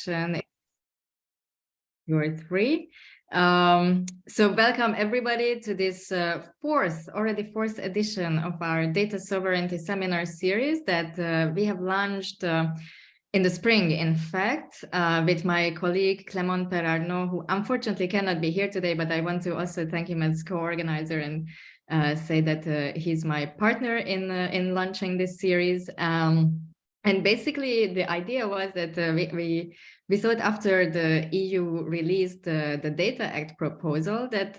introduction. You're three. So welcome everybody to this already fourth edition of our Data Sovereignty Seminar series that we have launched in the spring, in fact, with my colleague Clément Perarnaud, who unfortunately cannot be here today, but I want to also thank him as co-organizer and say that he's my partner in launching this series. And basically, the idea was that we thought after the EU released the Data Act proposal that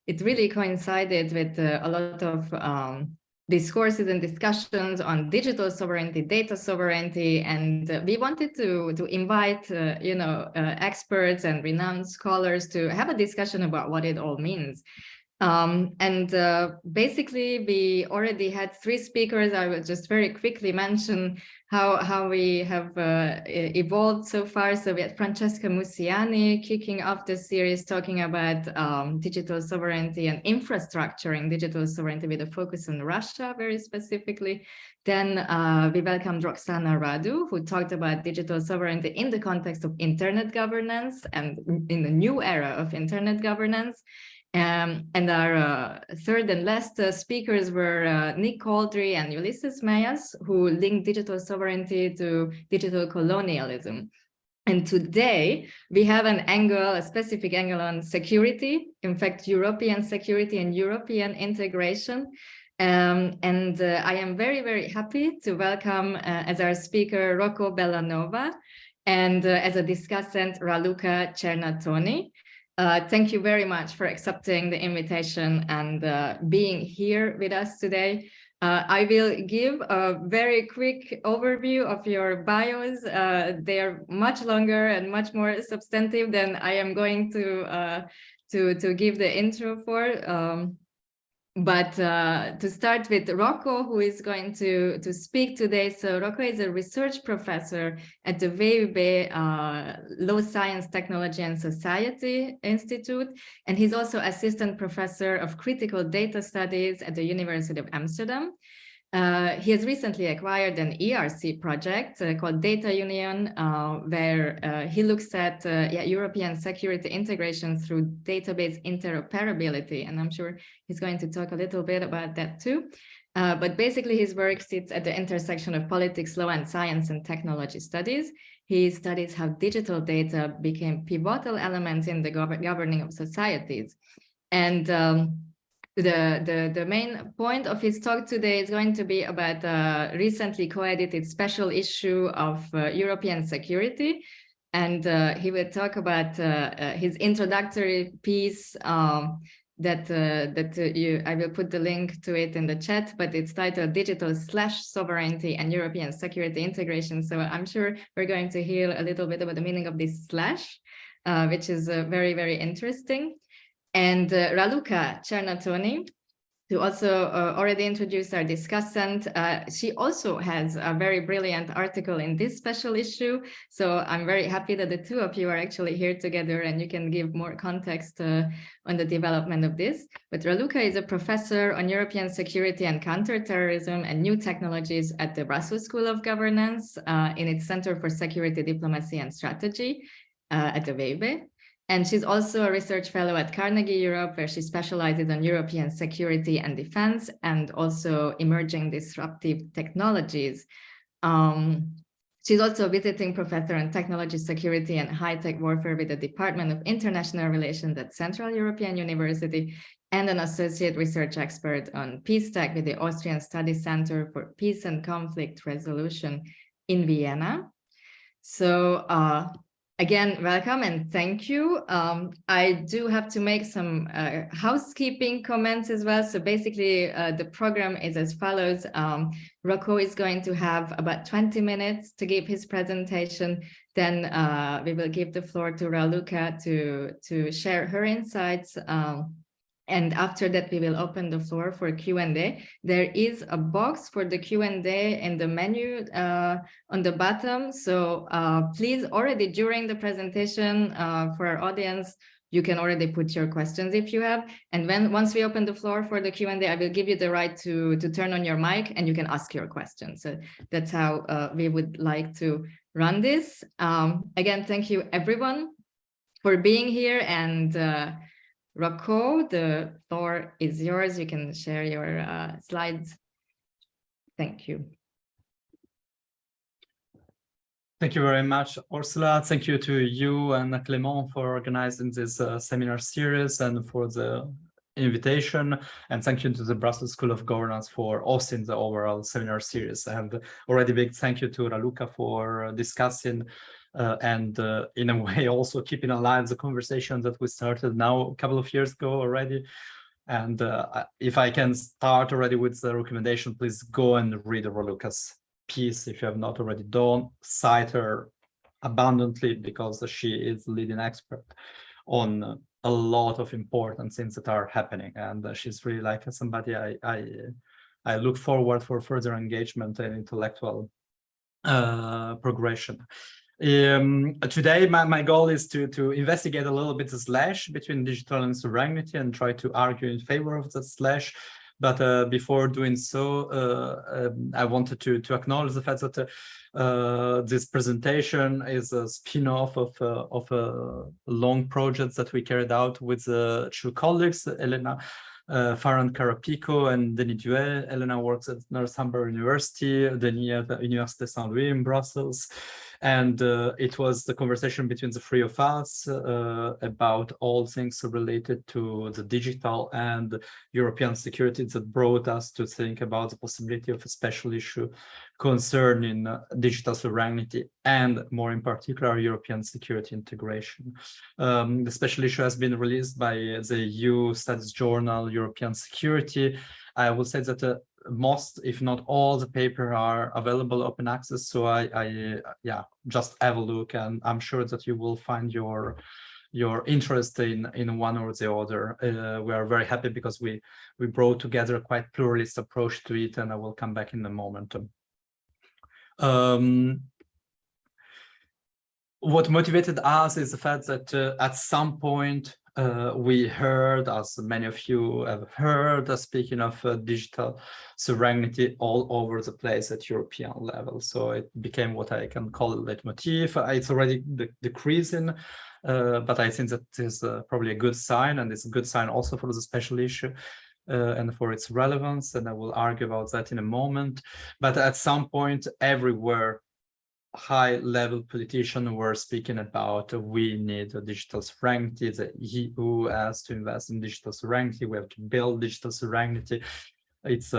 it really coincided with a lot of discourses and discussions on digital sovereignty, data sovereignty, and we wanted to invite experts and renowned scholars to have a discussion about what it all means. Basically, we already had three speakers. I will just very quickly mention how we have evolved so far. So we had Francesca Musiani kicking off the series, talking about digital sovereignty and infrastructure in digital sovereignty with a focus on Russia very specifically. Then we welcomed Roxana Radu, who talked about digital sovereignty in the context of internet governance and in the new era of internet governance. And our third and last speakers were Nick Caldry and Ulysses Mayas, who linked digital sovereignty to digital colonialism. And today we have a specific angle on security, in fact, European security and European integration. I am very, very happy to welcome as our speaker Rocco Bellanova and as a discussant Raluca Csernatoni. Thank you very much for accepting the invitation and being here with us today. I will give a very quick overview of your bios. They are much longer and much more substantive than I am going to give the intro for. But to start with Rocco, who is going to speak today. So Rocco is a research professor at the VUB Law Science, Technology and Society Institute. And he's also assistant professor of critical data studies at the University of Amsterdam. He has recently acquired an ERC project called Data Union, where he looks at European security integration through database interoperability. And I'm sure he's going to talk a little bit about that too. But basically his work sits at the intersection of politics, law, and science and technology studies. He studies how digital data became pivotal elements in the governing of societies. And the main point of his talk today is going to be about a recently co-edited special issue of European security. And he will talk about his introductory piece I will put the link to it in the chat, but it's titled Digital/Sovereignty and European Security Integration. So I'm sure we're going to hear a little bit about the meaning of this slash, which is very, very interesting. And Raluca Csernatoni, who also already introduced our discussant, she also has a very brilliant article in this special issue. So I'm very happy that the two of you are actually here together and you can give more context on the development of this. But Raluca is a professor on European security and counterterrorism and new technologies at the Brussels School of Governance in its Center for Security, Diplomacy and Strategy at the VUB. And she's also a research fellow at Carnegie Europe, where she specializes on European security and defense and also emerging disruptive technologies. She's also a visiting professor on technology security and high-tech warfare with the Department of International Relations at Central European University and an associate research expert on PeaceTech with the Austrian Study Centre for Peace and Conflict Resolution in Vienna. So, again, welcome and thank you. I do have to make some housekeeping comments as well. So basically, the program is as follows. Rocco is going to have about 20 minutes to give his presentation. Then we will give the floor to Raluca to share her insights. And after that, we will open the floor for Q&A. There is a box for the Q&A in the menu on the bottom. So please already during the presentation for our audience, you can already put your questions if you have. And once we open the floor for the Q&A, I will give you the right to turn on your mic and you can ask your questions. So that's how we would like to run this. Again, thank you everyone for being here, and Rocco, the floor is yours. You can share your slides. Thank you. Thank you very much, Ursula. Thank you to you and Clément for organizing this seminar series and for the invitation. And thank you to the Brussels School of Governance for hosting the overall seminar series. And already big thank you to Raluca for discussing and in a way also keeping alive the conversation that we started now a couple of years ago already. And if I can start already with the recommendation, please go and read Raluca's piece if you have not already done. Cite her abundantly because she is the leading expert on a lot of important things that are happening, and she's really like somebody I look forward for further engagement and intellectual progression. Today my goal is to investigate a little bit the slash between digital and sovereignty and try to argue in favor of the slash. But before doing so, I wanted to acknowledge the fact that this presentation is a spin-off of a long project that we carried out with two colleagues, Helena and Carrapico and Denis Duez. Helena works at Northumberland University, Denis at the Université Saint-Louis in Brussels. And it was the conversation between the three of us about all things related to the digital and European security that brought us to think about the possibility of a special issue concerning digital sovereignty and, more in particular, European security integration. The special issue has been released by the EU studies journal European Security. I will say that most, if not all, the paper are available open access. So yeah, just have a look, and I'm sure that you will find your interest in one or the other. We are very happy because we brought together a quite pluralist approach to it, and I will come back in a moment. What motivated us is the fact that at some point we heard, as many of you have heard, speaking of digital sovereignty all over the place at European level. So it became what I can call a leitmotif. It's already decreasing, but I think that is probably a good sign, and it's a good sign also for the special issue. And for its relevance, and I will argue about that in a moment. But at some point, everywhere, high-level politicians were speaking about we need a digital sovereignty. The EU has to invest in digital sovereignty. We have to build digital sovereignty. It's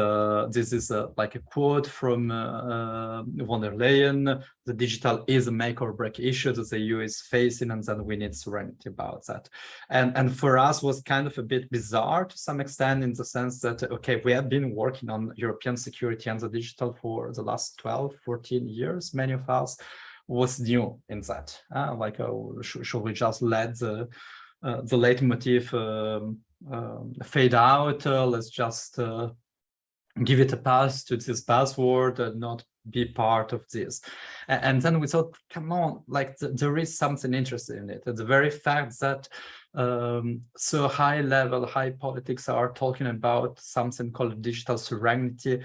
this is like a quote from von der Leyen. The digital is a make or break issue that the EU is facing, and then we need sovereignty about that. And for us was kind of a bit bizarre to some extent, in the sense that, okay, we have been working on European security and the digital for the last 12, 14 years. Many of us was new in that. Should we just let the leitmotif fade out? Let's just give it a pass to this buzzword and not be part of this. And then we thought, come on, like there is something interesting in it. The very fact that so high level, high politics are talking about something called digital sovereignty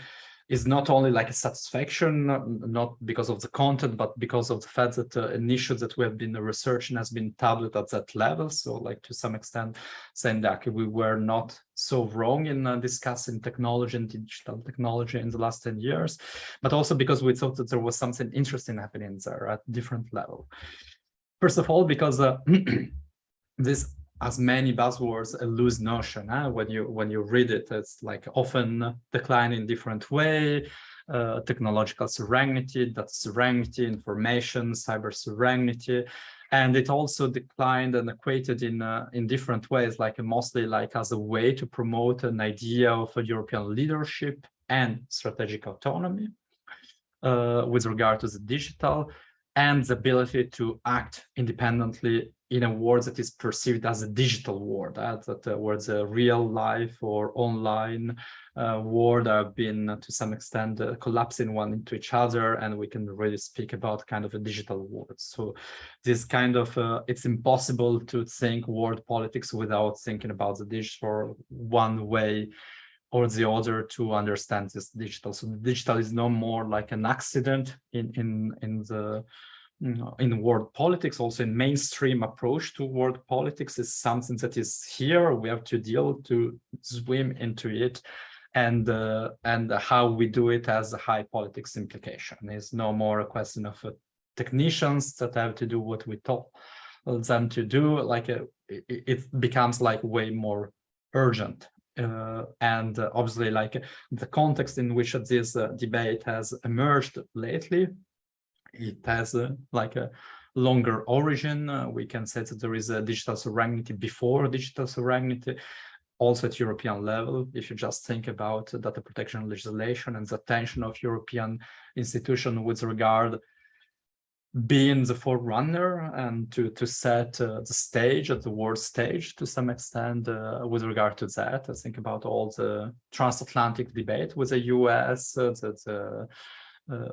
is not only like a satisfaction, not because of the content, but because of the fact that an issue that we have been researching has been tabled at that level. So like to some extent saying that we were not so wrong in discussing technology and digital technology in the last 10 years, but also because we thought that there was something interesting happening there at different level. First of all, because this, as many buzzwords, a loose notion. When you read it, it's like often decline in different way. Technological sovereignty, data sovereignty, information, cyber sovereignty, and it also declined and equated in different ways, like mostly like as a way to promote an idea of a European leadership and strategic autonomy with regard to the digital, and the ability to act independently in a world that is perceived as a digital world, where the real life or online world have been to some extent collapsing one into each other, and we can really speak about kind of a digital world. So this kind of, it's impossible to think world politics without thinking about the digital one way or the other to understand this digital. So the digital is no more like an accident in the in world politics, also in mainstream approach to world politics, is something that is here. We have to deal to swim into it, and how we do it has a high politics implication. It's no more a question of technicians that have to do what we told them to do. Like it becomes like way more urgent. And obviously, like the context in which this debate has emerged lately, it has like a longer origin. We can say that there is a digital sovereignty before digital sovereignty, also at European level. If you just think about data protection legislation and the attention of European institutions with regard being the forerunner and to set the stage at the world stage to some extent with regard to that. I think about all the transatlantic debate with the US, the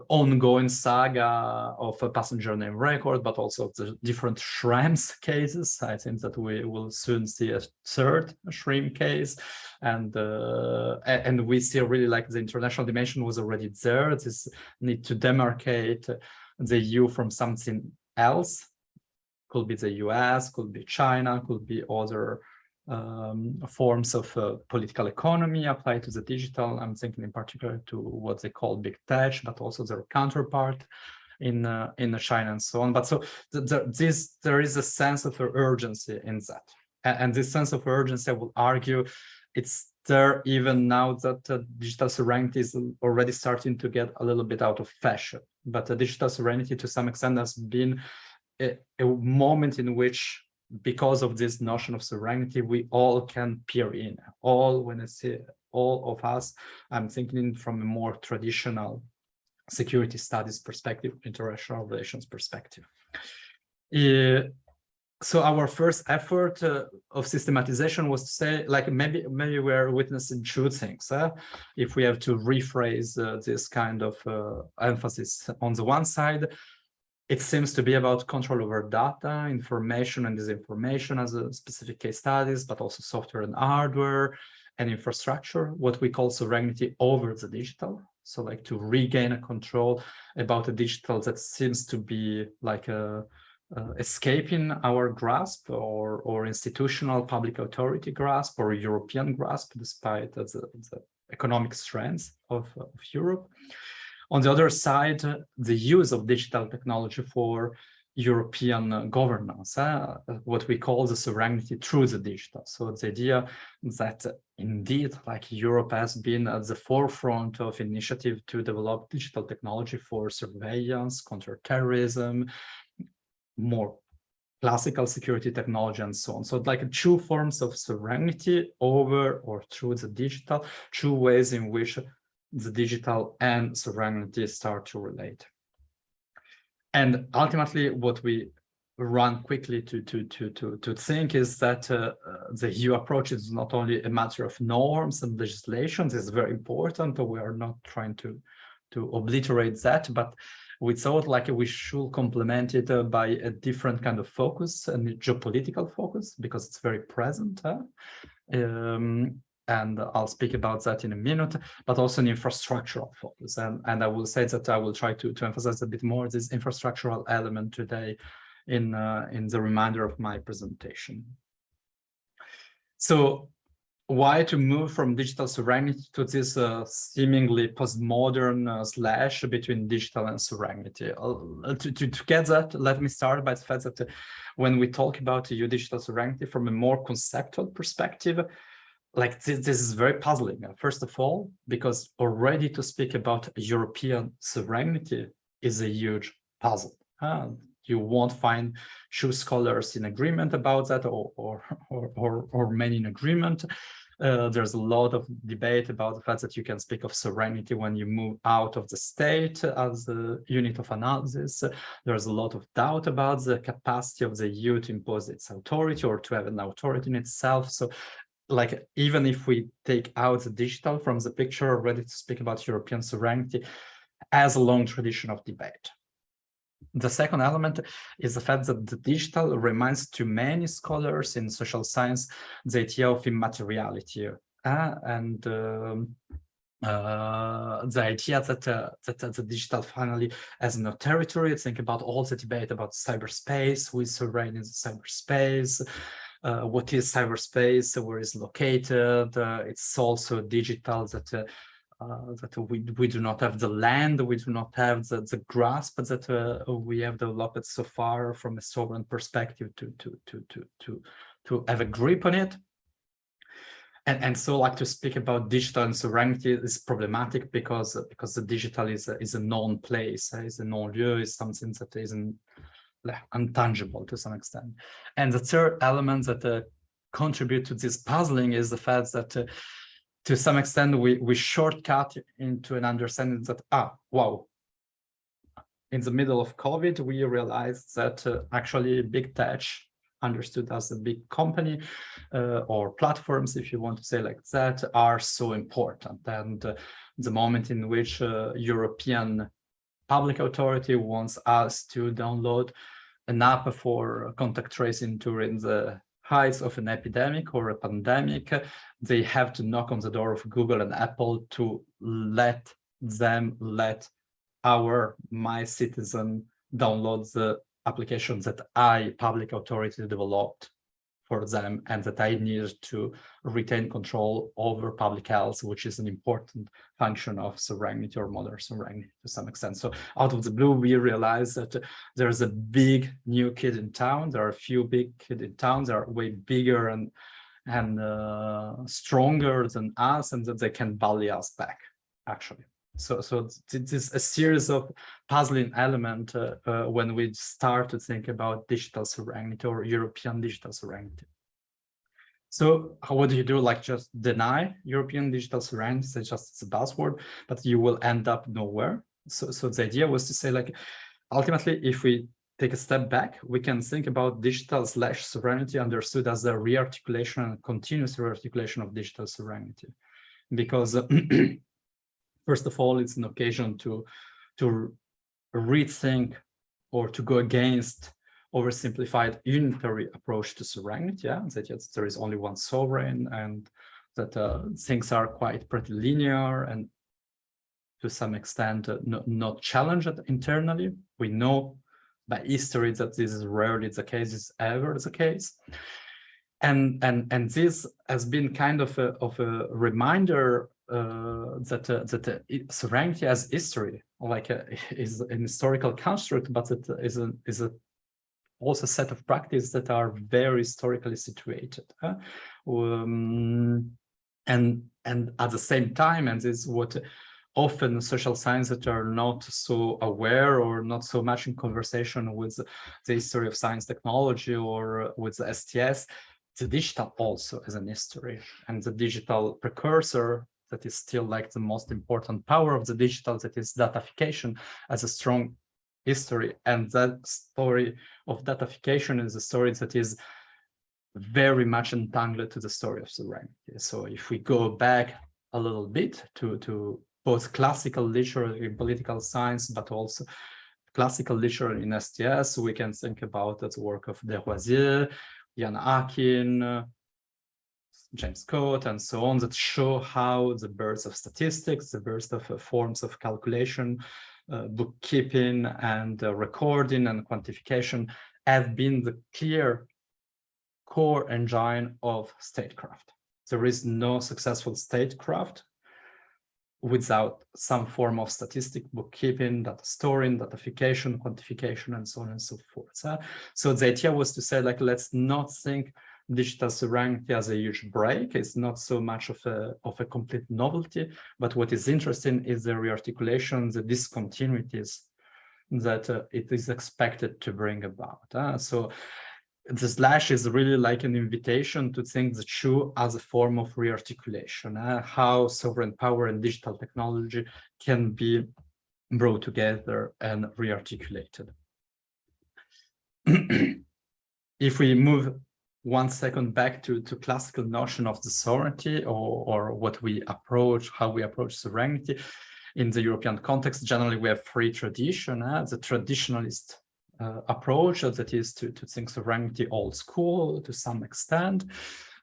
ongoing saga of a passenger name record, but also the different Schrems cases. I think that we will soon see a third Schrems case, and we see really like the international dimension was already there. This need to demarcate the EU from something else. Could be the US, could be China, could be other forms of political economy applied to the digital. I'm thinking in particular to what they call big tech, but also their counterpart in China and so on. But so there is a sense of urgency in that, and this sense of urgency, I will argue, it's there even now that digital sovereignty is already starting to get a little bit out of fashion. But digital sovereignty, to some extent, has been a moment in which, because of this notion of sovereignty, we all can peer in. All, when I say all of us, I'm thinking from a more traditional security studies perspective, international relations perspective. So our first effort of systematization was to say, like, maybe we're witnessing two things. If we have to rephrase this kind of emphasis, on the one side, it seems to be about control over data, information and disinformation as a specific case studies, but also software and hardware and infrastructure, what we call sovereignty over the digital. So like to regain a control about a digital that seems to be like escaping our grasp, or institutional public authority grasp, or European grasp, despite the economic strengths of Europe. On the other side, the use of digital technology for European governance, what we call the sovereignty through the digital. So the idea that indeed, like, Europe has been at the forefront of initiative to develop digital technology for surveillance, counterterrorism, more classical security technology, and so on. So like two forms of sovereignty over or through the digital, two ways in which the digital and sovereignty start to relate. And ultimately, what we run quickly to think is that the EU approach is not only a matter of norms and legislations. It's very important. We are not trying to obliterate that, but we thought like we should complement it by a different kind of focus, and geopolitical focus, because it's very present. And I'll speak about that in a minute, but also an infrastructural focus. And I will say that I will try to emphasize a bit more this infrastructural element today in the remainder of my presentation. So why to move from digital sovereignty to this seemingly postmodern slash between digital and sovereignty? To get that, let me start by the fact that when we talk about EU digital sovereignty from a more conceptual perspective, like this is very puzzling. First of all, because already to speak about European sovereignty is a huge puzzle. You won't find few scholars in agreement about that, or many in agreement. There's a lot of debate about the fact that you can speak of sovereignty when you move out of the state as a unit of analysis. There's a lot of doubt about the capacity of the EU to impose its authority or to have an authority in itself. So, like, even if we take out the digital from the picture, ready to speak about European sovereignty has a long tradition of debate. The second element is the fact that the digital reminds to many scholars in social science the idea of immateriality. the idea that the digital finally has no territory. Think about all the debate about cyberspace, who is sovereign in cyberspace, what is cyberspace, where is located. It's also digital that we do not have the land, we do not have the grasp that we have developed so far from a sovereign perspective to have a grip on it. And so, like, to speak about digital and sovereignty is problematic because the digital is a known place, is a known lieu, is something that isn't intangible to some extent. And the third element that contribute to this puzzling is the fact that to some extent we shortcut into an understanding that wow, in the middle of COVID we realized that actually big tech, understood as a big company or platforms, if you want to say like that, are so important. And the moment in which European public authority wants us to download an app for contact tracing during the height of an epidemic or a pandemic, they have to knock on the door of Google and Apple to let my citizen download the applications that public authority, developed for them, and that I need to retain control over public health, which is an important function of sovereignty or modern sovereignty to some extent. So out of the blue, we realize that there's a big new kid in town. There are a few big kids in town. They are way bigger and stronger than us, and that they can bully us back, actually. So this is a series of puzzling elements when we start to think about digital sovereignty or European digital sovereignty. So what do you do? Like, just deny European digital sovereignty? It's just a buzzword, but you will end up nowhere. So the idea was to say, like, ultimately, if we take a step back, we can think about digital/sovereignty understood as the rearticulation and continuous rearticulation of digital sovereignty, because first of all, it's an occasion to rethink or to go against oversimplified unitary approach to sovereignty. Yeah, that yes, there is only one sovereign, and that things are quite pretty linear and to some extent not challenged internally. We know by history that this is rarely the case, is ever the case. And this has been kind of a reminder that sovereignty as history, like is an historical construct, but it is also a set of practices that are very historically situated. And at the same time, and this is what often social science that are not so aware or not so much in conversation with the history of science technology or with the STS, the digital also is an history, and the digital precursor that is still like the most important power of the digital, that is datafication, as a strong history. And that story of datafication is a story that is very much entangled to the story of sovereignty. So if we go back a little bit to both classical literature in political science, but also classical literature in STS, we can think about the work of de Roisier, Jan Akin, James Coate, and so on, that show how the birth of statistics, the birth of forms of calculation, bookkeeping, and recording and quantification have been the clear core engine of statecraft. There is no successful statecraft without some form of statistic, bookkeeping, data storing, datafication, quantification, and so on and so forth. So the idea was to say, like, let's not think digital sovereignty as a huge break. It's not so much of a complete novelty, but what is interesting is the rearticulation, the discontinuities that it is expected to bring about. So the slash is really like an invitation to think the two as a form of rearticulation, how sovereign power and digital technology can be brought together and rearticulated. If we move 1 second back to classical notion of the sovereignty, or what we approach, how we approach sovereignty in the European context, generally we have three traditions. The traditionalist approach, that is to think sovereignty old school to some extent,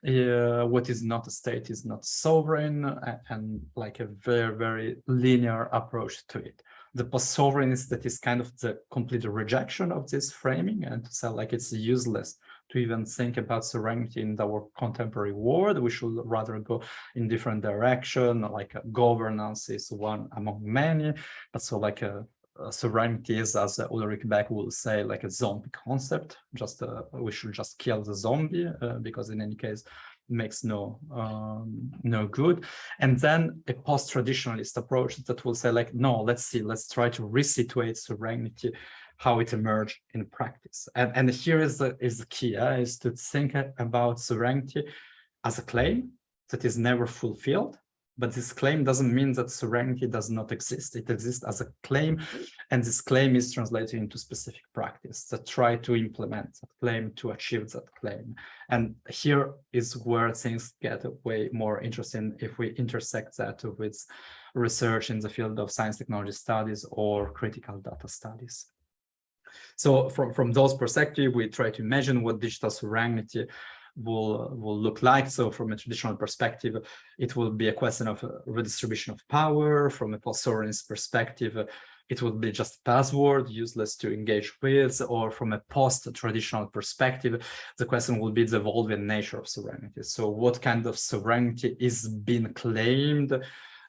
what is not a state is not sovereign, and like a very, very linear approach to it. The post-sovereignist, that is kind of the complete rejection of this framing, and to say like it's useless to even think about sovereignty in our contemporary world. We should rather go in different direction, like governance is one among many, but so like sovereignty is, as Ulrich Beck will say, like a zombie concept. Just we should just kill the zombie because in any case it makes no good. And then a post-traditionalist approach that will say like, no, let's try to resituate sovereignty, how it emerged in practice. And here is the key, is to think about sovereignty as a claim that is never fulfilled. But this claim doesn't mean that sovereignty does not exist. It exists as a claim, and this claim is translated into specific practice that try to implement that claim to achieve that claim. And here is where things get way more interesting if we intersect that with research in the field of science technology studies or critical data studies. So from those perspectives, we try to imagine what digital sovereignty will look like. So from a traditional perspective, it will be a question of redistribution of power. From a post-sovereignist perspective, it would be just a password, useless to engage with. Or from a post-traditional perspective, the question will be the evolving nature of sovereignty. So what kind of sovereignty is being claimed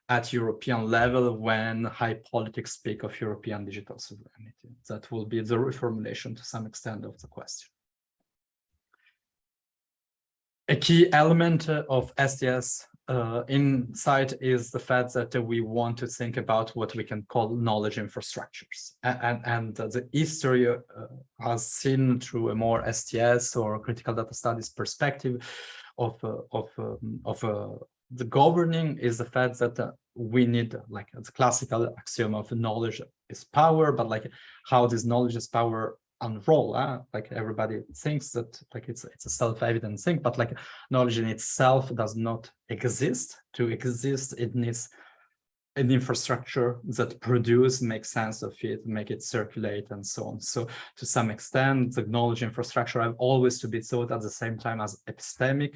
at European level when high politics speak of European digital sovereignty? That will be the reformulation to some extent of the question. A key element of STS insight is the fact that we want to think about what we can call knowledge infrastructures. And the history has seen through a more STS or critical data studies perspective of the governing is the fact that we need, like the classical axiom of knowledge is power, but like how this knowledge is power unroll, like everybody thinks that like it's a self-evident thing, but like knowledge in itself does not exist. To exist, it needs an infrastructure that make sense of it, make it circulate, and so on. So to some extent, the knowledge infrastructure have always to be thought at the same time as epistemic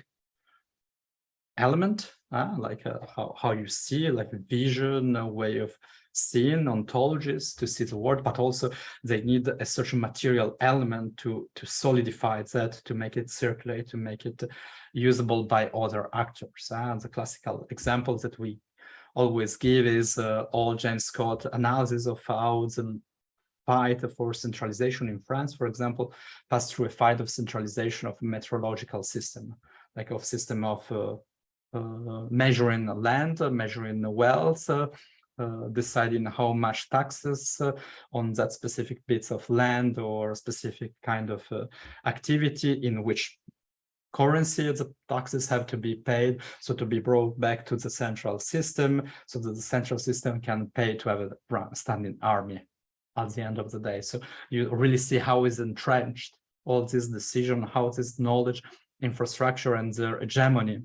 element, like how you see, like a vision, a way of seeing, ontologies to see the world, but also they need a certain material element to solidify that, to make it circulate, to make it usable by other actors. The classical example that we always give is all James Scott analysis of how the fight for centralization in France, for example, passed through a fight of centralization of a meteorological system, like of system of measuring land, measuring wealth, deciding how much taxes on that specific bits of land or specific kind of activity, in which currency the taxes have to be paid, so to be brought back to the central system, so that the central system can pay to have a standing army at the end of the day. So you really see how is entrenched all this decision, how this knowledge infrastructure and their hegemony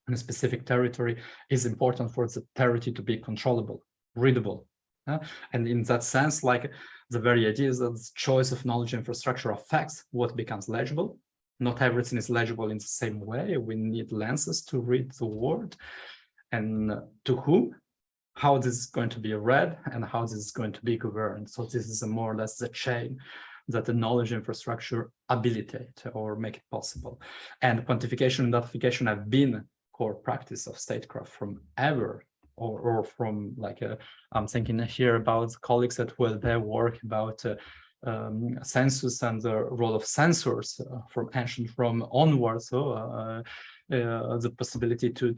in a specific territory is important for the territory to be controllable, readable. And in that sense, like the very idea is that the choice of knowledge infrastructure affects what becomes legible. Not everything is legible in the same way. We need lenses to read the world, and to whom, how this is going to be read, and how this is going to be governed. So this is more or less the chain that the knowledge infrastructure habilitate or make it possible. And quantification and datification have been core practice of statecraft from ever, or from like I'm thinking here about colleagues that will their work about census and the role of censors from ancient Rome onwards. So the possibility to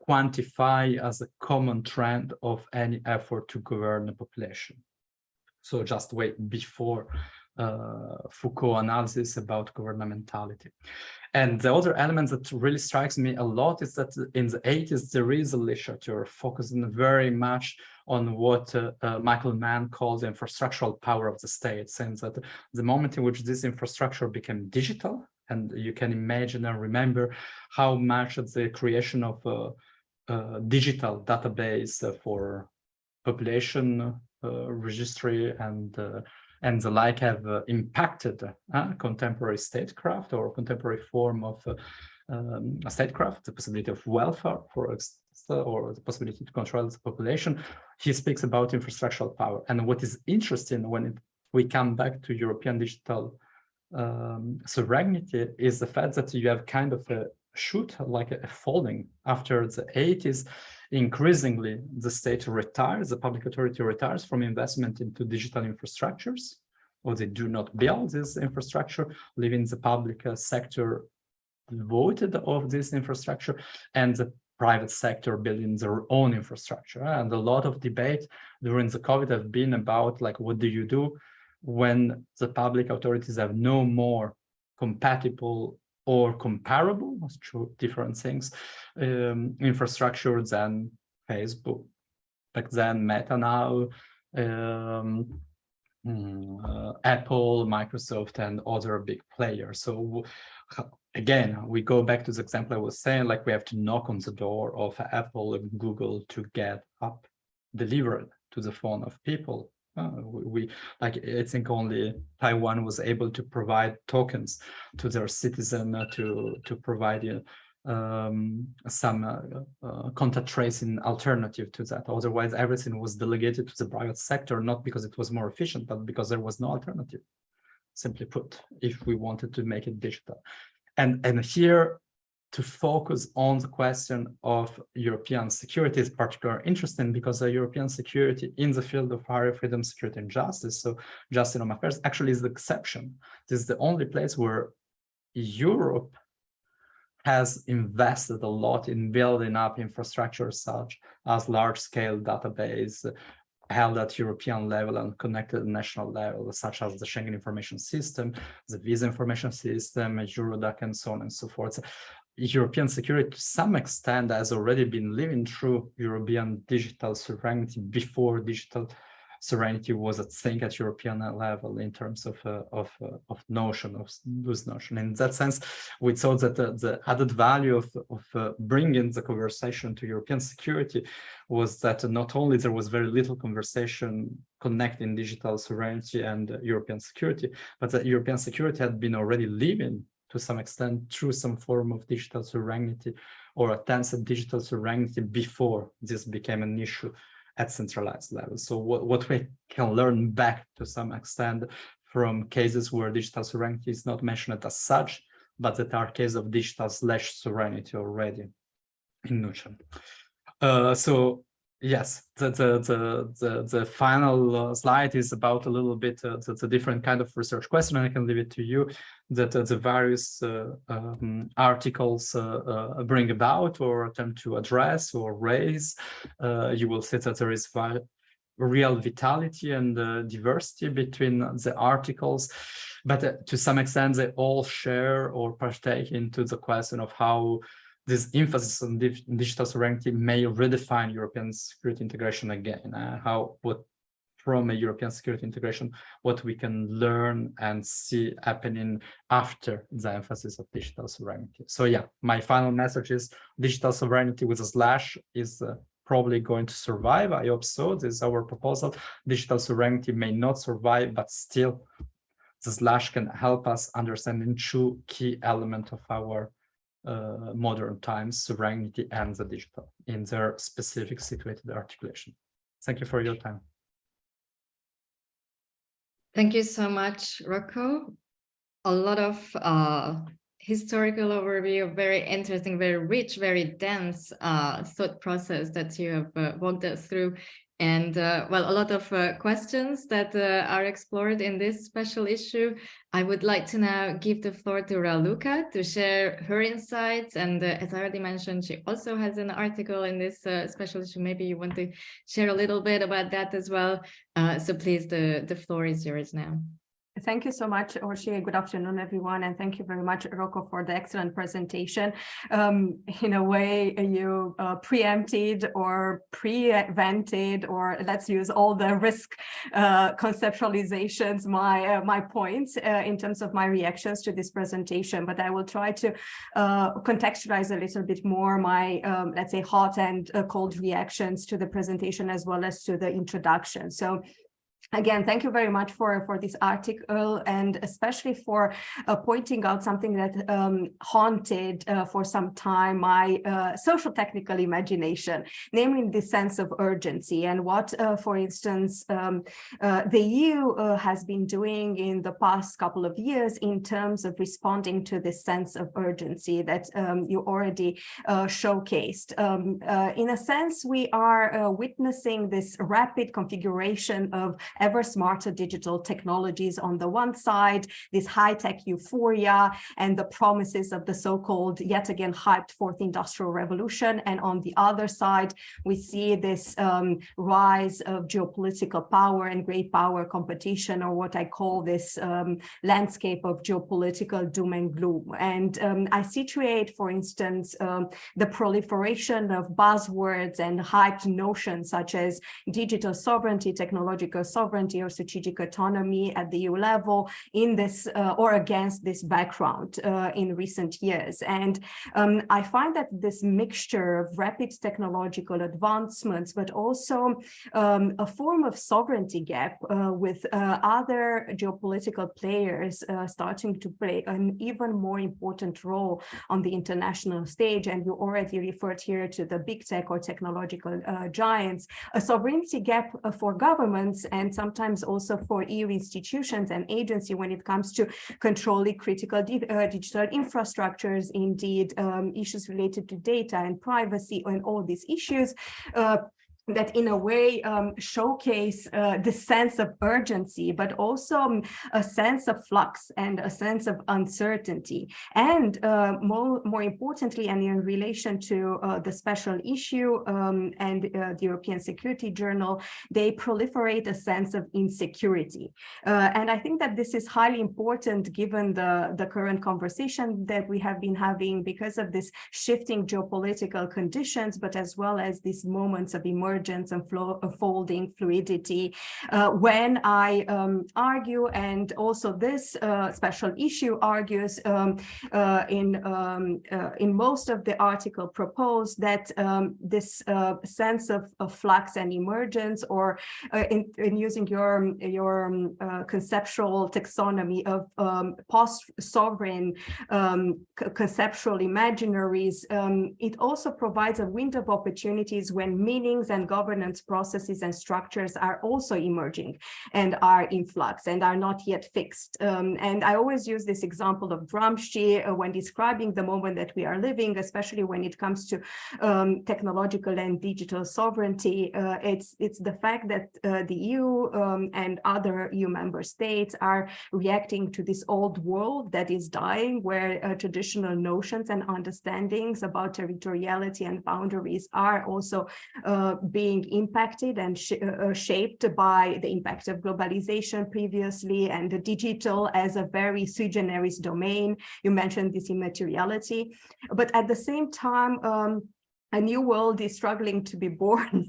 quantify as a common trend of any effort to govern a population. So just way before Foucault analysis about governmentality. And the other element that really strikes me a lot is that in the 80s, there is a literature focusing very much on what Michael Mann calls the infrastructural power of the state, saying that the moment in which this infrastructure became digital, and you can imagine and remember how much the creation of a digital database for population registry and the like have impacted contemporary statecraft or contemporary form of statecraft, the possibility of welfare, or the possibility to control the population. He speaks about infrastructural power. And what is interesting when we come back to European digital sovereignty is the fact that you have kind of a shoot, like a folding. After the 80s, increasingly the state retires, the public authority retires from investment into digital infrastructures, or they do not build this infrastructure, leaving the public sector voted of this infrastructure, and the private sector building their own infrastructure. And a lot of debate during the COVID have been about, like, what do you do when the public authorities have no more compatible or comparable, two different things, infrastructure than Facebook, back then Meta now, Apple, Microsoft, and other big players. So again, we go back to the example I was saying, like we have to knock on the door of Apple and Google to get up delivered to the phone of people. We like, I think only Taiwan was able to provide tokens to their citizen to provide some contact tracing alternative to that. Otherwise, everything was delegated to the private sector, not because it was more efficient, but because there was no alternative, simply put, if we wanted to make it digital. And here, to focus on the question of European security is particularly interesting, because the European security in the field of higher freedom, security, and justice, so justice and home affairs, actually is the exception. This is the only place where Europe has invested a lot in building up infrastructure such as large-scale database held at European level and connected at national level, such as the Schengen Information System, the Visa Information System, Eurodac, and so on and so forth. European security, to some extent, has already been living through European digital sovereignty before digital sovereignty was at stake at European level in terms of notion, of loose notion. In that sense, we thought that the added value of bringing the conversation to European security was that not only there was very little conversation connecting digital sovereignty and European security, but that European security had been already living to some extent through some form of digital sovereignty or attempts at digital sovereignty before this became an issue at centralized level. So what we can learn back to some extent from cases where digital sovereignty is not mentioned as such, but that are cases of digital / sovereignty already in notion. So yes, the final slide is about a little bit the different kind of research question, and I can leave it to you, that the various articles bring about or attempt to address or raise. You will see that there is real vitality and diversity between the articles, but to some extent they all share or partake into the question of how this emphasis on digital sovereignty may redefine European security integration again. What from a European security integration, what we can learn and see happening after the emphasis of digital sovereignty. So yeah, my final message is digital sovereignty with a slash is probably going to survive. I hope so. This is our proposal. Digital sovereignty may not survive, but still the slash can help us understanding two key elements of our modern times, sovereignty and the digital, in their specific situated articulation. Thank you for your time. Thank you so much, Rocco. A lot of historical overview, very interesting, very rich, very dense thought process that you have walked us through. And well, a lot of questions that are explored in this special issue. I would like to now give the floor to Raluca to share her insights. And as I already mentioned, she also has an article in this special issue. Maybe you want to share a little bit about that as well. So please, the floor is yours now. Thank you so much, Orsi. Good afternoon, everyone. And thank you very much, Rocco, for the excellent presentation. In a way, you preempted or prevented, or let's use all the risk conceptualizations, my points in terms of my reactions to this presentation. But I will try to contextualize a little bit more my, let's say, hot and cold reactions to the presentation as well as to the introduction. So Again, thank you very much for this article, and especially for pointing out something that haunted for some time my social technical imagination, namely the sense of urgency, and what, for instance, the EU has been doing in the past couple of years in terms of responding to this sense of urgency that you already showcased. In a sense, we are witnessing this rapid configuration of ever smarter digital technologies on the one side, this high-tech euphoria and the promises of the so-called, yet again, hyped fourth industrial revolution. And on the other side, we see this rise of geopolitical power and great power competition, or what I call this landscape of geopolitical doom and gloom. And I situate, for instance, the proliferation of buzzwords and hyped notions such as digital sovereignty, technological sovereignty, or strategic autonomy at the EU level in this or against this background in recent years. And I find that this mixture of rapid technological advancements, but also a form of sovereignty gap with other geopolitical players starting to play an even more important role on the international stage. And you already referred here to the big tech or technological giants, a sovereignty gap for governments, and sometimes also for EU institutions and agencies when it comes to controlling critical digital infrastructures, indeed issues related to data and privacy and all these issues that in a way showcase the sense of urgency, but also a sense of flux and a sense of uncertainty. And more importantly, and in relation to the special issue and the European Security Journal, they proliferate a sense of insecurity. And I think that this is highly important given the current conversation that we have been having because of this shifting geopolitical conditions, but as well as these moments of emergence and folding fluidity. When I argue, and also this special issue argues in most of the article proposed that this sense of flux and emergence, or in using your conceptual taxonomy of post-sovereign conceptual imaginaries, it also provides a window of opportunities when meanings and governance processes and structures are also emerging and are in flux and are not yet fixed. And I always use this example of Gramsci when describing the moment that we are living, especially when it comes to technological and digital sovereignty. It's the fact that the EU and other EU member states are reacting to this old world that is dying, where traditional notions and understandings about territoriality and boundaries are also being impacted and shaped by the impact of globalization previously, and the digital as a very sui generis domain. You mentioned this immateriality, but at the same time, a new world is struggling to be born.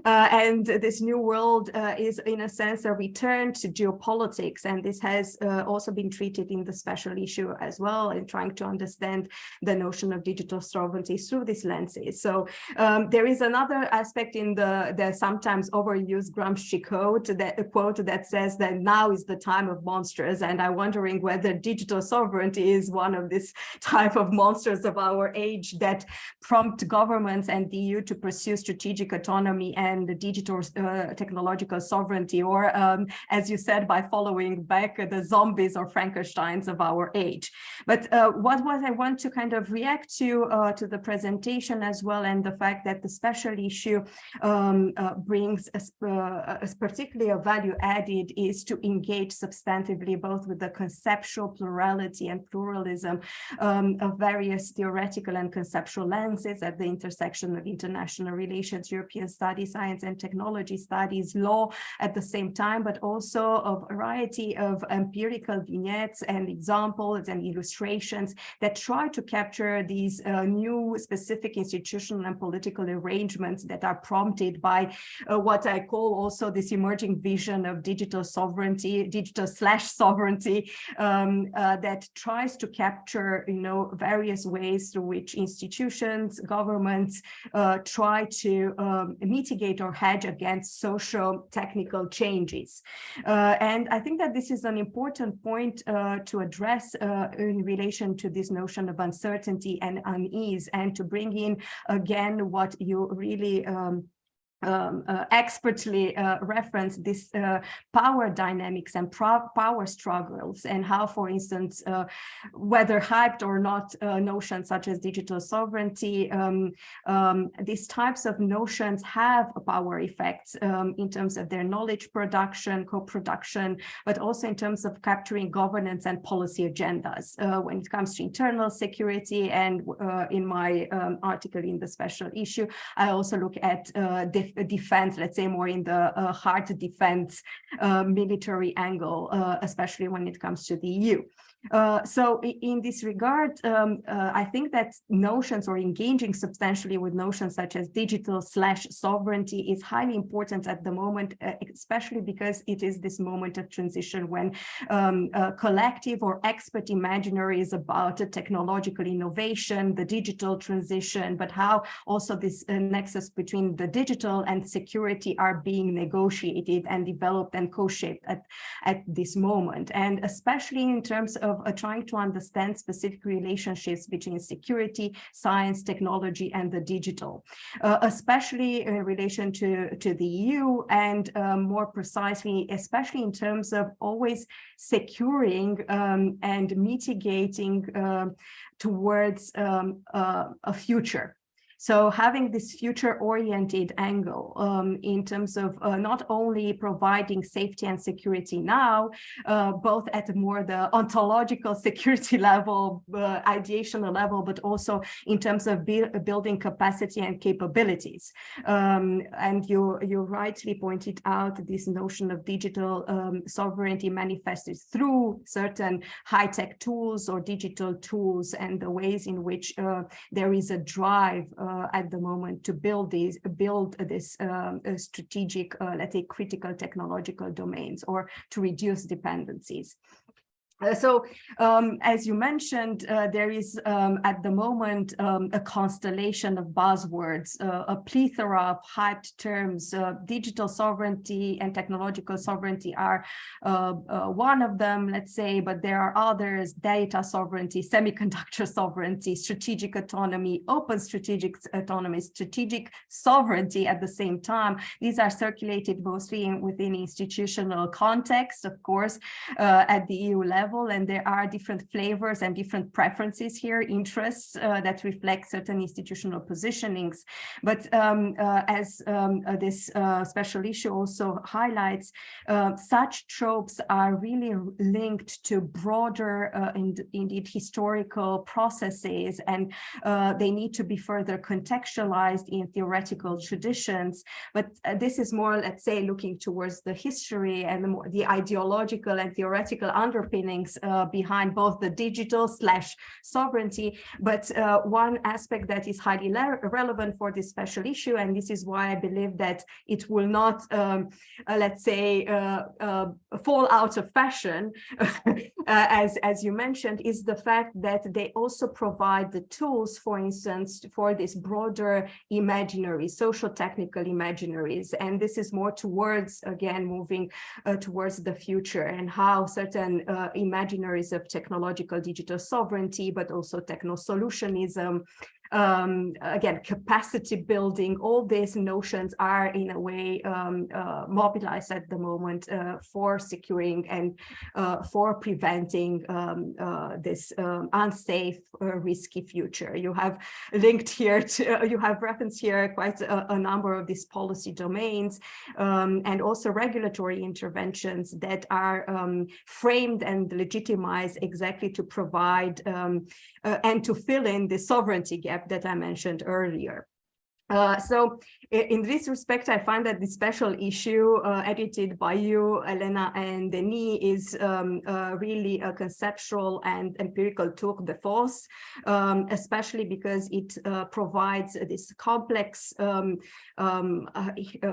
And this new world is, in a sense, a return to geopolitics. And this has also been treated in the special issue as well, in trying to understand the notion of digital sovereignty through these lenses. So there is another aspect in the sometimes overused Gramsci quote that says that now is the time of monsters. And I'm wondering whether digital sovereignty is one of this type of monsters of our age that prompt governments and the EU to pursue strategic autonomy and digital technological sovereignty, or as you said, by following back the zombies or Frankensteins of our age. But what I want to kind of react to the presentation as well, and the fact that the special issue brings particularly a value added, is to engage substantively both with the conceptual plurality and pluralism of various theoretical and conceptual lenses at the intersection of international relations, European studies, science and technology studies, law at the same time, but also a variety of empirical vignettes and examples and illustrations that try to capture these new specific institutional and political arrangements that are prompted by what I call also this emerging vision of digital sovereignty, digital/sovereignty, that tries to capture, various ways through which institutions, governments, instance, try to mitigate or hedge against social technical changes. And I think that this is an important point to address in relation to this notion of uncertainty and unease, and to bring in again what you really expertly reference this power dynamics and power struggles, and how, for instance, whether hyped or not, notions such as digital sovereignty, these types of notions have power effects in terms of their knowledge production, co-production, but also in terms of capturing governance and policy agendas when it comes to internal security. And in my article in the special issue, I also look at defense, let's say more in the hard defense military angle, especially when it comes to the EU. So in this regard, I think that notions, or engaging substantially with notions such as digital/sovereignty, is highly important at the moment, especially because it is this moment of transition when collective or expert imaginaries about technological innovation, the digital transition, but how also this nexus between the digital and security are being negotiated and developed and co-shaped at this moment. And especially in terms of trying to understand specific relationships between security, science, technology, and the digital, especially in relation to the EU, and more precisely, especially in terms of always securing and mitigating towards a future. So having this future-oriented angle in terms of not only providing safety and security now, both at more the ontological security level, ideational level, but also in terms of building capacity and capabilities. And you rightly pointed out this notion of digital sovereignty manifested through certain high-tech tools or digital tools, and the ways in which there is a drive at the moment to build this strategic, let's say, critical technological domains, or to reduce dependencies. So, as you mentioned, there is at the moment a constellation of buzzwords, a plethora of hyped terms. Digital sovereignty and technological sovereignty are one of them, let's say, but there are others: data sovereignty, semiconductor sovereignty, strategic autonomy, open strategic autonomy, strategic sovereignty at the same time. These are circulated mostly within institutional context, of course, at the EU level. And there are different flavors and different preferences here, interests that reflect certain institutional positionings. But as this special issue also highlights, such tropes are really linked to broader, indeed, historical processes, and they need to be further contextualized in theoretical traditions. But this is more, let's say, looking towards the history and the ideological and theoretical underpinnings behind both the digital/sovereignty. But one aspect that is highly relevant for this special issue, and this is why I believe that it will not, let's say, fall out of fashion, as you mentioned, is the fact that they also provide the tools, for instance, for this broader imaginary, social technical imaginaries. And this is more towards, again, moving towards the future, and how certain imaginaries of technological digital sovereignty, but also techno-solutionism, again, capacity building, all these notions are in a way mobilized at the moment for securing and for preventing this unsafe, risky future. You have linked here to, you have referenced here quite a number of these policy domains, and also regulatory interventions that are framed and legitimized exactly to provide and to fill in the sovereignty gap that I mentioned earlier. So in this respect, I find that the special issue edited by you, Helena and Denis, is really a conceptual and empirical tour de force, especially because it provides this complex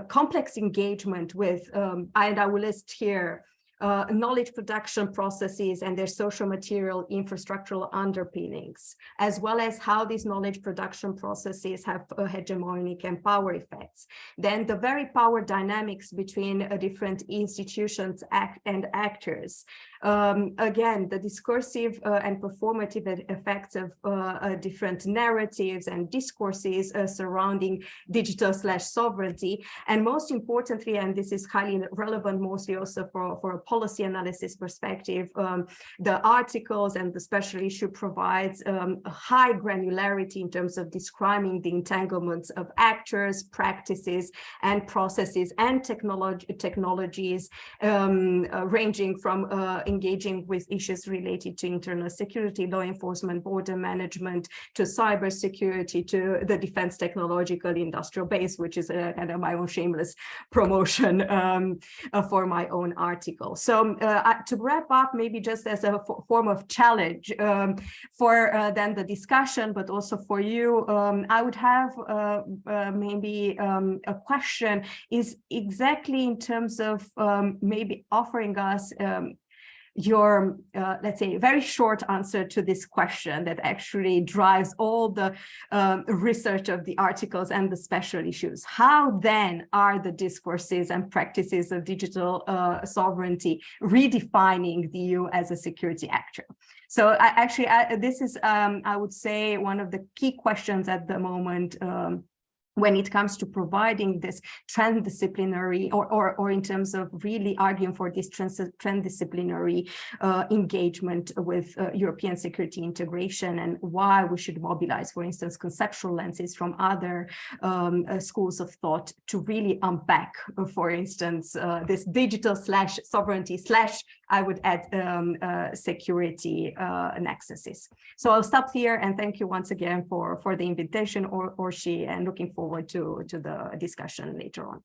complex engagement with, and I will list here knowledge production processes and their social material infrastructural underpinnings, as well as how these knowledge production processes have hegemonic and power effects. Then the very power dynamics between different institutions and actors. Again, the discursive and performative effects of different narratives and discourses surrounding digital/sovereignty. And most importantly, and this is highly relevant mostly also for a policy analysis perspective, the articles and the special issue provides a high granularity in terms of describing the entanglements of actors, practices, and processes and technologies ranging from engaging with issues related to internal security, law enforcement, border management, to cybersecurity, to the defense technological industrial base, which is kind of my own shameless promotion for my own article. So to wrap up, maybe just as a form of challenge for then the discussion, but also for you, I would have maybe a question is exactly in terms of maybe offering us your, let's say, very short answer to this question that actually drives all the research of the articles and the special issues. How then are the discourses and practices of digital sovereignty redefining the EU as a security actor? So this is, I would say, one of the key questions at the moment when it comes to providing this transdisciplinary or in terms of really arguing for this transdisciplinary engagement with European security integration, and why we should mobilize, for instance, conceptual lenses from other schools of thought to really unpack, for instance, this digital/sovereignty/ I would add security nexuses. So I'll stop here and thank you once again for the invitation, Orsi, and looking forward to the discussion later on.